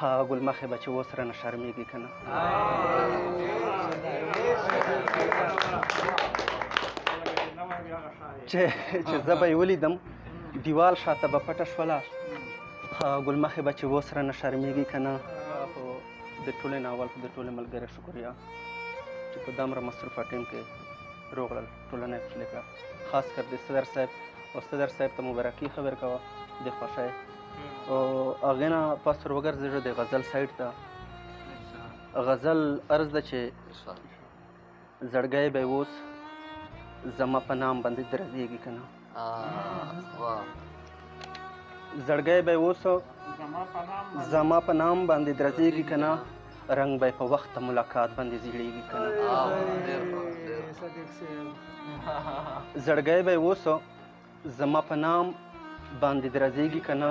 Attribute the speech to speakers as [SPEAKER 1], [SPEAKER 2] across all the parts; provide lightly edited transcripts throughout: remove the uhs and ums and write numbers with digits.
[SPEAKER 1] ها ګل مخې به چې اوس رانه شرمېږي که نه چې زه به یې ولیدم دیوال شاته به پټه شوله ها ګل مخې به چې اوس رانه شرمېږي که نه خو د ټولې ناول خو د ټولې ملګري شکریا چې په دومره مصروفه ټیم کې روغړل ټولنه یې خوشحالي کړه خاص کر د صدر صاحب او صدر صاحب ته مبارکي خبر کوه د خوښۍ او هغې نه پس ور وګرځېږو د غزل سایډ ته غزل عرض ده چې زړګی به اوس زما په نام باندې درزېږي که نه زړګی به اوس زما په نام باندې درزېږي که نه رنګ به په وخت ملاقات باندې زیړېږي که نه زړګی به اوس زما په نام باندې درزېږي که نه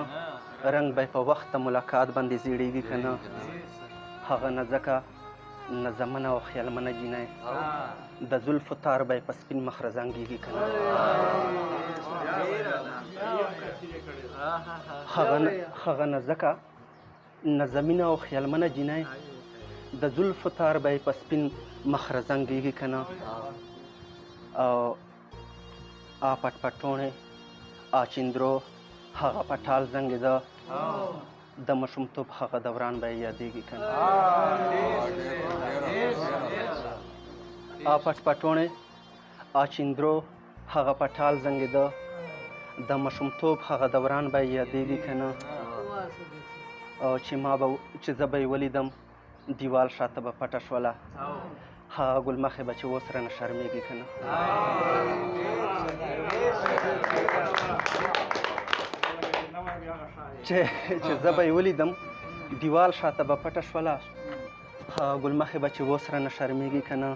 [SPEAKER 1] رنګ به په وخت ملاقات باندې زیړېږي که نه هغه نه ځکه نه زمنه او خیالمنه جینۍ د زلفو تار به یې په سپین مخ رزنګېږي که نه هغه نه ځکه نه زمینه او خیالمنه جینۍ د زلفو تار به یې په سپین مخ رزنګېږي که نه او آ پټ پټوڼې آ چیندرو هغه پټال زنګېده د ماشومتوب هغه دوران به یې یادېږي که نه آ پټ پټوڼې آ چیندرو هغه پټال زنګېده د ماشومتوب هغه دوران به یې یادېږي که نه او چې زه به یې ولیدم دیوال شاته به پټه شوله هغه ګل مخې به چې اوس رانه شرمېږي که نه چې زه به یې ولیدم دیوال شاته به پټه شوله هغه ګل مخې به چې اوس رانه شرمېږي که نه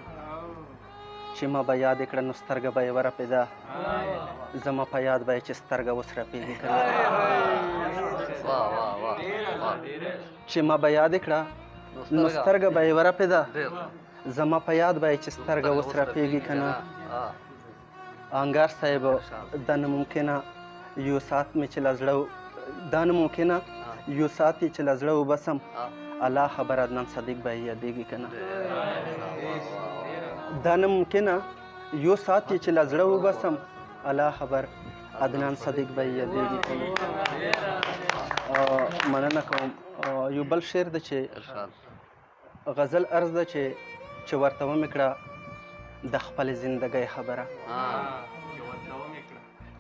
[SPEAKER 1] چې ما به یاد کړه نو سترګه به یې ورپېده زما په یاد به یې چې سترګه اوس رپېږي که نه چې ما به یاد کړه نو سترګه به یې ورپېده زما په یاد به یې چې سترګه اوس رپېږي که نه انګار صاحب دا نه ممکنه یو ساعت مې چې له زړه دا نه ممکنه یو ساعت یې چې له زړه وبسم الله خبر عدنان صدیق به یې یادېږي که نه دا نه ممکنه یو ساعت یې چې له زړه وبسم الله خبر عدنان صدیق به یې یادېږي که نه مننه کوم یو بل شعر ده چې غزل عرض ده چې ورته ومې کړه د خپلې زندګۍ خبره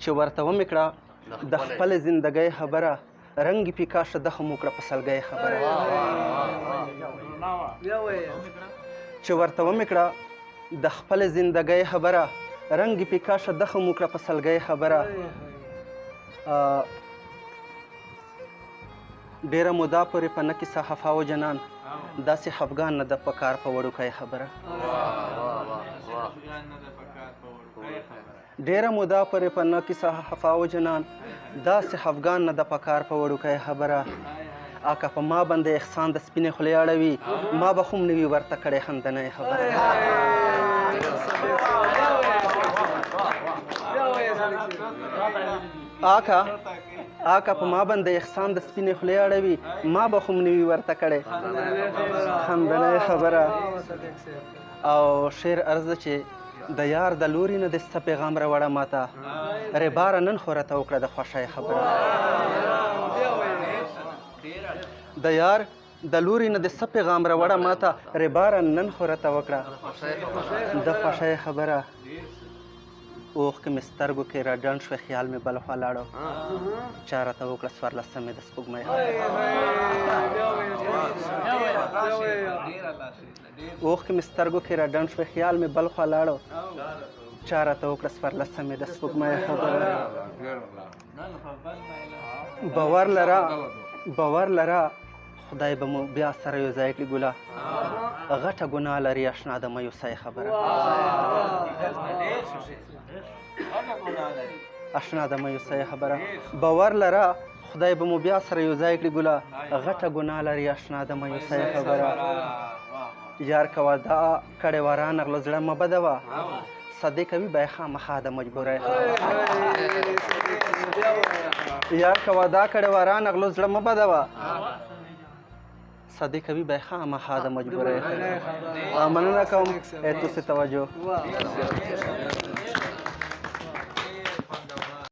[SPEAKER 1] چې ورته ومې کړه د خپلې زندګۍ خبره رنګ پې کاشه دخم وکړه په سلګۍ خبره چې ورته ومې کړه د خپلې زندګۍ خبره رنګ پې کاشه دخم وکړه په سلګۍ خبره ډېره موده پورې په نه کیسه خفا و جنان داسې خفګان نه ده په کار په وړوکی خبره ډېره موده پورې په نه کیسه خفا و جنان داسې خفګان نه ده په کار په وړوکی خبره اکه په ما باندې احسان د سپینې خولې اړوي ما به خو هم نه وي ورته کړی خندنۍ خبره آکه په ما باندې احسان د سپینې خولې اړوي ما به خو هم نه وي ورته کړی خندنۍ خبره او شعر عرض ده چې د یار د لوري نه د سته پیغام راوړه ماته رباره نن خو راته وکړه د خوښۍ خبره د یار د لوري نه د څه پیغام راوړه ماته رباره نن خو راته وکړه د خوښۍ خبره اوښکې مې سترګو کې را ډنډ شوې خیال مې بل خوا لاړو چا راته وکړه څوارلسمې د سپوږمۍ اوښکې مې سترګو کې را ډنډ شوې خیال مې بل خوا لاړو چا راته وکړه څوارلسمې د سپوږمۍ خبره باور لره خدای به مو بیا سره یو ځای کړي ګله غټه ګناه لري اشنا د مایوسۍ خبره اشنا د مایوسۍ خبره باور لره خدای به مو بیا سره یو ځای کړي ګله غټه ګناه لري اشنا د مایوسۍ خبره یار که واده کړې وه رانغله زړه مه بده وه صدې کوي به یې خامخا د مجبورۍ خبره یار که واده کړې وه رانغله زړه مه بده وه صدیق حبیب خامخا د مجبوره مننه کوم تاسو توجه